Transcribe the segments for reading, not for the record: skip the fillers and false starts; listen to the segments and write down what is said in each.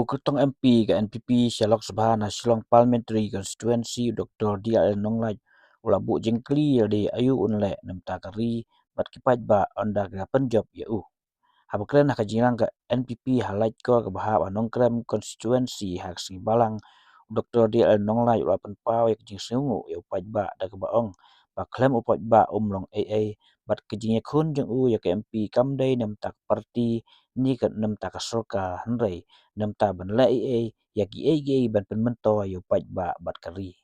Ketua MP ke NPP Shalok Sabhana Shillong Parliamentary Constituency Dr. DL Nonglaj ulabu jengkli di ayu unle nemta kari bat kipat ba onda ga Punjab ya habakren hak jingang ke NPP halait ko ke bahab anongkrem constituency hak singi balang Dr. DL Nonglaj ulapan pau ya jing sungu ya upat ba da ke baong ba klem upat ba umlong AA bat kejingnya kun jeng ya ke MP kamdai nemta parti ni ke nemta ka sorka henrei nemta ban la ya ki ban penmento ya upat ba bat kari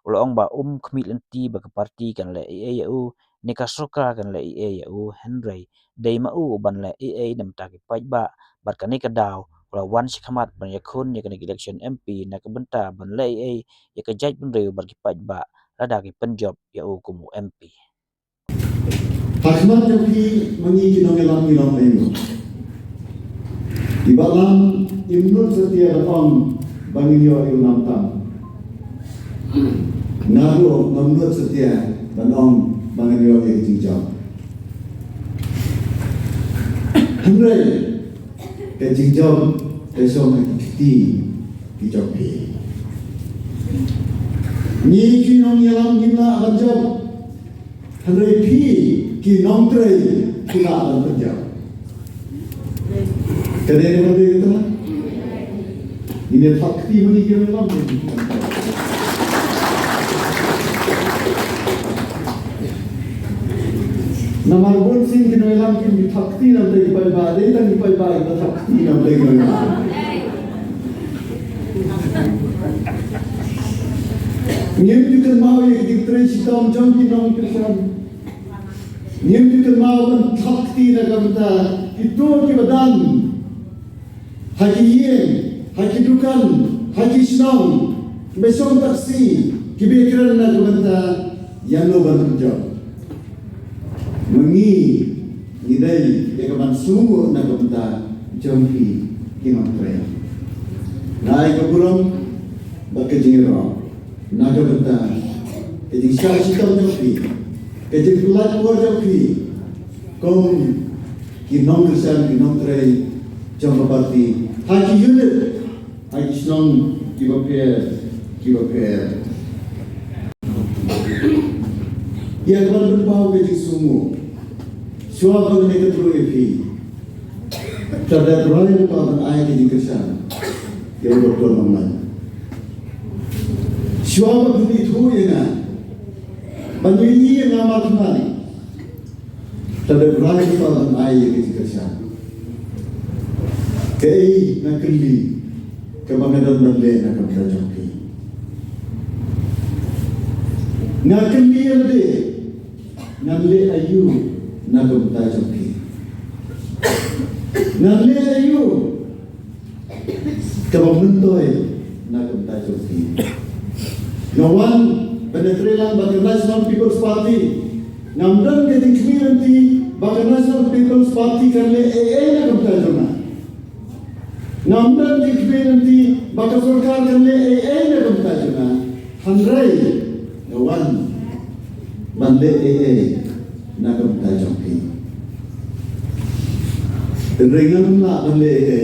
ulong ba kemit lenti ba ke parti kan la ya ni ka sorka kan la ya henrei dai ma ban la nemta ki pat ba bat kan ni ka daw ula wan shikamat ban ya kun ya kan election MP na ke benta ban la ya ke jaj ban reu bat ki pat ba lada ki penjob ya kumu MP Hakmat joki mangi kinong ayo. Di balam imnut setia lapang bangio ayu namtam. Naru memnut setia banong bangio ayu jingjam. Henry ke jingjam ke song kiti di joki. Ni kinong gimla banjab. Henry pi kinong trei kina akan penjab. Kena yang mana kita lah? Ini fakti mengikat dalam Nama pun sing kena dalam kini fakti nam lagi pada ada dan pada itu fakti nam lagi mana? Niam juga mau yang diterima sitam jam kinong kersan. Niam juga mau men fakti nak kata itu kebadan. Haji yen, haji dukan, haji senang, besok taksi, kibekran nak kata yang lo berkerja. Mengi, nidai, yang kaman sungguh nak kata jompi kimang kaya. Naik ke burung, berkejingero, nak kata kejing syarikat jompi, kejing pelat luar jompi, kong kinong kesan kinong terai jom parti. Haji unit, haji senang kibapir. Ia akan berbau ke semua. Suatu yang kita perlu epi. Terhadap orang yang ayat di kesan, yang Dr. Muhammad. Suatu yang itu yang banyak yang amat menarik. Terhadap orang yang ayat di kesan. Kei nak keli kebangadan nanle nak berjaki. Nak keli ande nanle ayu nak berjaki. Nanle ayu kebangandoy nak berjaki. Ngawan penetrelan bagi National People's Party. Namdan ke community bagi National People's Party kerana nak berjaki. Namdan nanti bakal sorkar kerana AA nak bertajuna Handrai Gawan Bande AA nak bertajuna Ringan nak bande AA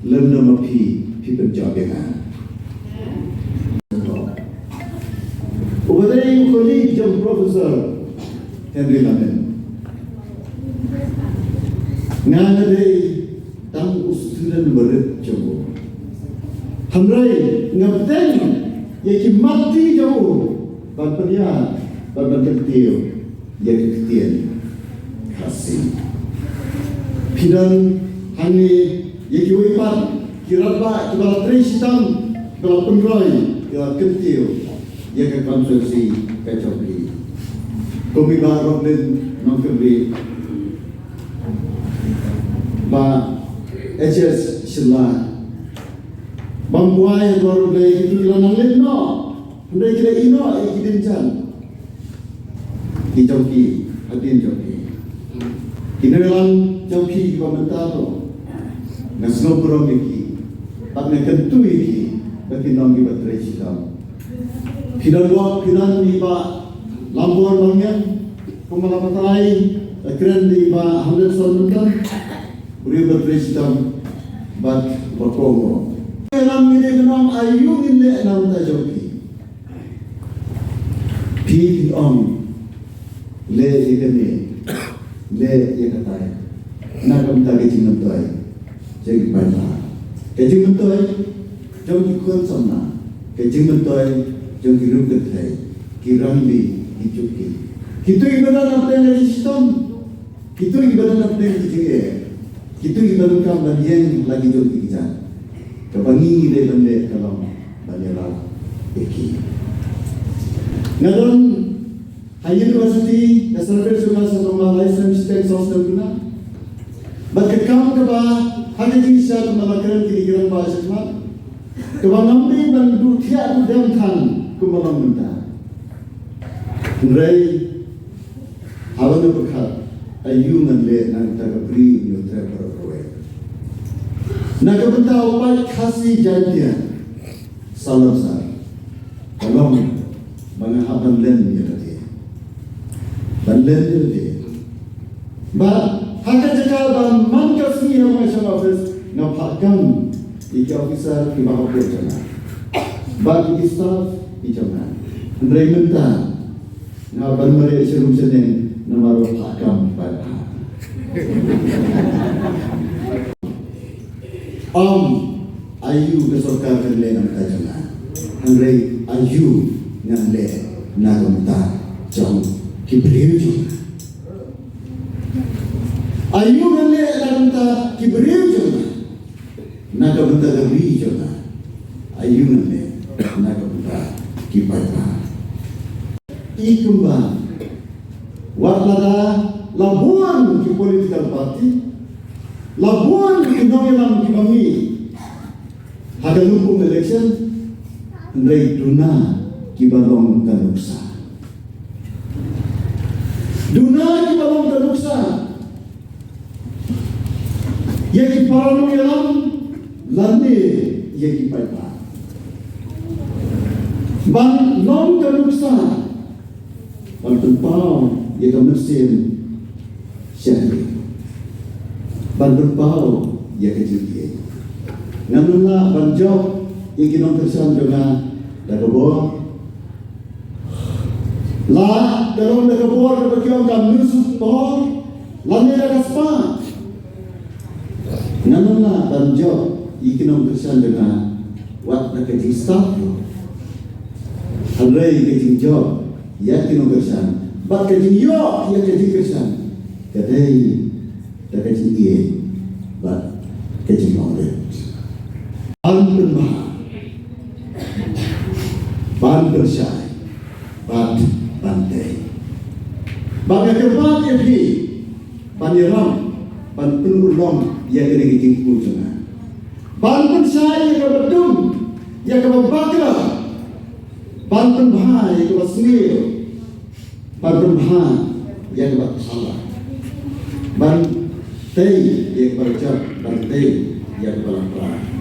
Lem nama pi penjagaan Ubadai colleague jam Professor Henry Lamin Nganadai tang usturan berat jauh. Hamrai ngapten yaki mati jauh. Bapanya bapak yaki ketian kasih. Pidan hani yaki wipat kiraba kibala tristam kibala penroy kibala ketian yaki konsulsi kecoki. Kami baru nongkri ba HS Shilla Bambuai baru lagi itu lanang leno Hendai kira ino ikidin jan Ijoki Hadin joki Kinelan joki Kipamentaro Nasno burong iki Takne kentu iki Bagi nongi batrai silam Kinan wak kinan iba Lambuan bangyan kumalamatay keren di ba 100 salundan beri berpresiden bat berkomo dalam ini kenam ayung ini enam tajoki pig on le ikene le yakatai nakam tagi jinam toy jadi pada kejing toy jom ikut sama kejing toy jom kirum ketai kirang bi dicuki kita ibadah apa yang ada sistem kita ibadah apa yang dijenge kita ibadah kam bagian lagi jom kita kebangi de bende kalau banyak eki ngadon university national sudah sama license tax hostel guna bakam ke ba hanya jisa kemalakan kira-kira bahasa Islam kebangambi bandu tiap udang kan kemalam minta Rai hawana berkat ayungan le nang tagapri yotra perwe naga benda upai kasih jantia salam sar kalau mana haban len ya tadi balen dia ba haka jaka ba man kasih yang macam office ngapakkan iki officer ki bahawa kerja ba ki staff ijana Rai minta na bermere serum senen namaro hakam pada ayu kesorka kerle nam tajana Andrei ayu ngamle nagamta jom kibriu jom ayu ngamle nagamta kibriu jom nagamta gabri jom ayu ngamle nagamta kipata ikumba warlada labuan ki political party labuan ki nomelam ki bami hagalumpung election ndai duna ki balong kanuksa duna ki balong kanuksa ye ki parano yelam lande ye ki paipa ban long kanuksa Pau ia ke mesin syahri Pau ia ke judi Namunlah banjok ia kinong tersan juga dah kebor lah dalam dah kebor berkiong dan nusuk pohon lani dah kaspa namunlah banjok ia kinong tersan juga wat dah kejing staff Hadrai kejing job ia kinong tersan bat kejing yo ia kejing tersan kadai dah kejing ia bat kejing orang ban bersai bat bantai bagai kebat yang di baniram ban penulong yang kena kejing pulcana ban bersai yang kebetum yang kebakra ban penbah yang kebasmir ban penbah yang kebaksalah ban tei yang keberjak ban tei yang keberjak